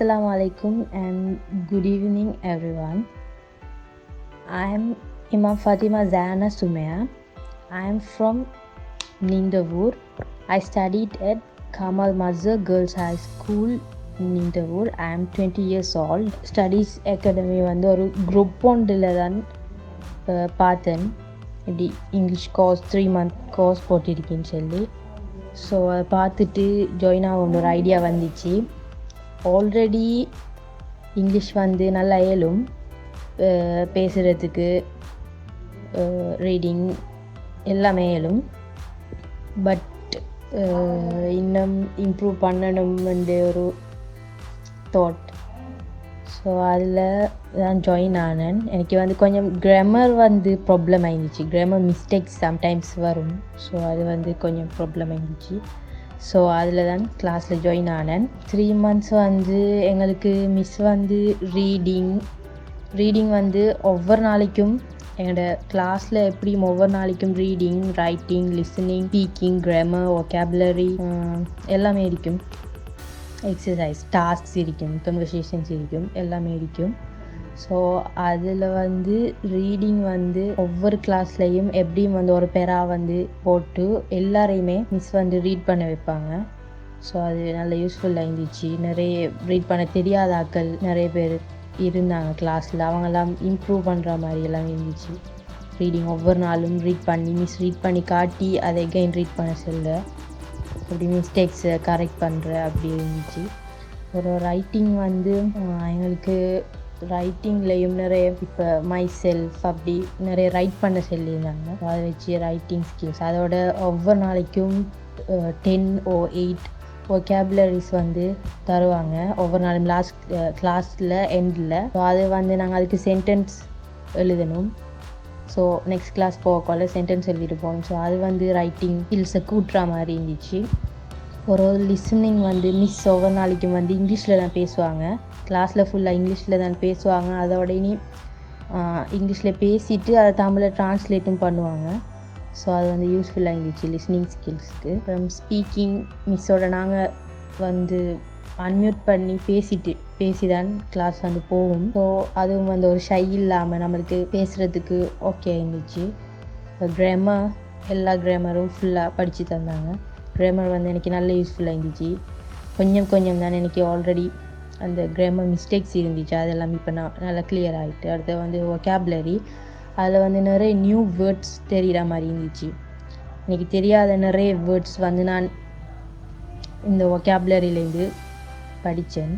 Assalamu alaikum and good evening everyone. I am Imam Fatima Zayana Sumaya. I am from Nindavur. I studied at Kamal Mazhar Girls High School Nindavur. I am 20 years old. Studyz Academy வந்து ஒரு group ஒன்றில் தான் பார்த்தேன். இப்படி English course 3 month course போட்டிருக்கேன்னு சொல்லி. So அதை பார்த்துட்டு join ஆகணும்னு ஒரு ஐடியா வந்துச்சு. ஆல்ரெடி இங்கிலீஷ் வந்து நல்லா இயலும், பேசுகிறதுக்கு ரீடிங் எல்லாமே இயலும். பட் இன்னும் இம்ப்ரூவ் பண்ணணும்ன்ற ஒரு தாட். ஸோ அதில் தான் ஜாயின் ஆனேன். எனக்கு வந்து கொஞ்சம் கிராமர் வந்து ப்ராப்ளம் ஆகிருந்துச்சு. கிராமர் மிஸ்டேக்ஸ் சம்டைம்ஸ் வரும். ஸோ அது வந்து கொஞ்சம் ப்ராப்ளம் ஆகிருந்துச்சு. ஸோ அதில் தான் கிளாஸில் ஜாயின் ஆனேன். 3 months வந்து எங்களுக்கு மிஸ் வந்து ரீடிங் வந்து ஒவ்வொரு நாளைக்கும் எங்களோட கிளாஸில் எப்படியும் ஒவ்வொரு நாளைக்கும் reading, writing, listening, speaking, grammar, vocabulary எல்லாமே இருக்கும். எக்ஸசைஸ், டாஸ்க்ஸ் இருக்கும், கன்வர்சேஷன்ஸ் இருக்கும், எல்லாமே இருக்கும். ஸோ அதில் வந்து ரீடிங் வந்து ஒவ்வொரு கிளாஸ்லேயும் எப்படியும் வந்து ஒரு பேரா வந்து போட்டு எல்லாரையுமே மிஸ் வந்து ரீட் பண்ண வைப்பாங்க. ஸோ அது நல்ல யூஸ்ஃபுல்லாக இருந்துச்சு. நிறைய ரீட் பண்ண தெரியாத ஆட்கள் நிறைய பேர் இருந்தாங்க கிளாஸில். அவங்கெல்லாம் இம்ப்ரூவ் பண்ணுற மாதிரி எல்லாம் இருந்துச்சு. ரீடிங் ஒவ்வொரு நாளும் ரீட் பண்ணி மிஸ் ரீட் பண்ணி காட்டி அதை எகைன் ரீட் பண்ண சொல்ல, அப்படி மிஸ்டேக்ஸை கரெக்ட் பண்ணுற அப்படி இருந்துச்சு. ஒரு ரைட்டிங் வந்து எங்களுக்கு ரைட்டிங்லேயும் நிறைய இப்போ மை செல்ஃப் அப்படி நிறைய ரைட் பண்ண சொல்லியிருந்தாங்க. அதை வச்சு ரைட்டிங் ஸ்கில்ஸ் அதோட ஒவ்வொரு நாளைக்கும் 10 or 8 ஒகேபுலரிஸ் வந்து தருவாங்க ஒவ்வொரு நாளும் லாஸ்ட் கிளாஸில் எண்டில். ஸோ அது வந்து நாங்கள் அதுக்கு சென்டென்ஸ் எழுதணும். ஸோ நெக்ஸ்ட் கிளாஸ் போகக்குள்ள சென்டென்ஸ் எழுதிட்டு போகணும். ஸோ அது வந்து ரைட்டிங் ஸ்கில்ஸை கூட்டுற மாதிரி இருந்துச்சு. ஒரு லிசனிங் வந்து மிஸ் ஒவ்வொரு நாளைக்கும் வந்து இங்கிலீஷில் தான் பேசுவாங்க. கிளாஸில் ஃபுல்லாக இங்கிலீஷில் தான் பேசுவாங்க. அதோட இனி இங்கிலீஷில் பேசிவிட்டு அதை தமிழில் ட்ரான்ஸ்லேட்டும் பண்ணுவாங்க. ஸோ அது வந்து யூஸ்ஃபுல்லாக இருந்துச்சு லிஸ்னிங் ஸ்கில்ஸ்க்கு. அப்புறம் ஸ்பீக்கிங் மிஸ்ஸோட நாங்கள் வந்து அன்மியூட் பண்ணி பேசி தான் கிளாஸ் வந்து போகும். ஸோ அதுவும் வந்து ஒரு ஷை இல்லாமல் நம்மளுக்கு பேசுகிறதுக்கு ஓகே இருந்துச்சு. கிராமர் எல்லா கிராமரும் ஃபுல்லாக படித்து தந்தாங்க. கிராமர் வந்து எனக்கு நல்ல யூஸ்ஃபுல்லாக இருந்துச்சு. கொஞ்சம் தான் எனக்கு ஆல்ரெடி அந்த கிராமர் மிஸ்டேக்ஸ் இருந்துச்சு. அதெல்லாம் இப்போ நான் நல்லா கிளியர் ஆகிட்டு. அடுத்து வந்து ஒகேபுலரி அதில் வந்து நிறைய நியூ வேர்ட்ஸ் தெரிகிற மாதிரி இருந்துச்சு. எனக்கு தெரியாத நிறைய வேர்ட்ஸ் வந்து நான் இந்த ஒகேபுலரியிலேருந்து படித்தேன்.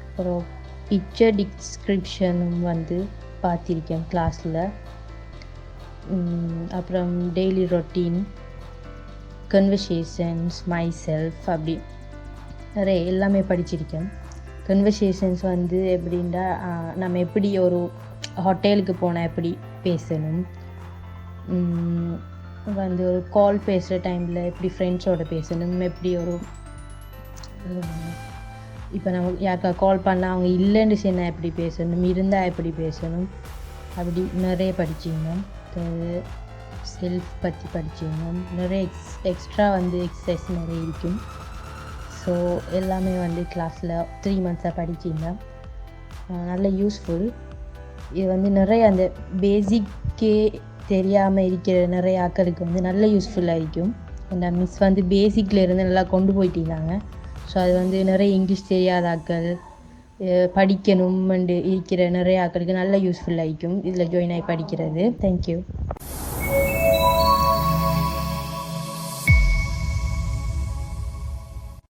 அப்புறம் பிக்சர் டிஸ்கிரிப்ஷனும் வந்து பார்த்திருக்கேன் கிளாஸில். அப்புறம் daily routine, conversations, my self அப்படி நிறைய எல்லாமே படிச்சிருக்கேன். கன்வர்சேஷன்ஸ் வந்து எப்படின்னா நம்ம எப்படி ஒரு ஹோட்டலுக்கு போனால் எப்படி பேசணும், வந்து ஒரு கால் பேசுகிற டைமில் எப்படி ஃப்ரெண்ட்ஸோடு பேசணும், எப்படி ஒரு இப்போ நம்ம யாருக்கா கால் பண்ணால் அவங்க இல்லைன்னு சொன்னால் எப்படி பேசணும், இருந்தால் எப்படி பேசணும், அப்படி நிறைய படிச்சிருந்தோம். செல்ஃப் பற்றி படிச்சிருந்தோம். நிறைய எக்ஸ்ட்ரா வந்து எக்ஸசைஸ் நிறைய இருக்கும். ஸோ எல்லாமே வந்து கிளாஸில் 3 months படிச்சிருந்தேன். நல்ல யூஸ்ஃபுல். இது வந்து நிறைய அந்த பேசிக்கே தெரியாமல் இருக்கிற நிறைய ஆட்களுக்கு வந்து நல்ல யூஸ்ஃபுல்லாக இருக்கும். அந்த மிஸ் வந்து பேசிக்கில் இருந்து நல்லா கொண்டு போயிட்டிருந்தாங்க. ஸோ அது வந்து நிறைய இங்கிலீஷ் தெரியாத ஆட்கள் படிக்கணும் இருக்கிற நிறைய ஆட்களுக்கு நல்ல யூஸ்ஃபுல்லாக இருக்கும் இதில் ஜாயின் ஆகி படிக்கிறது. தேங்க்யூ.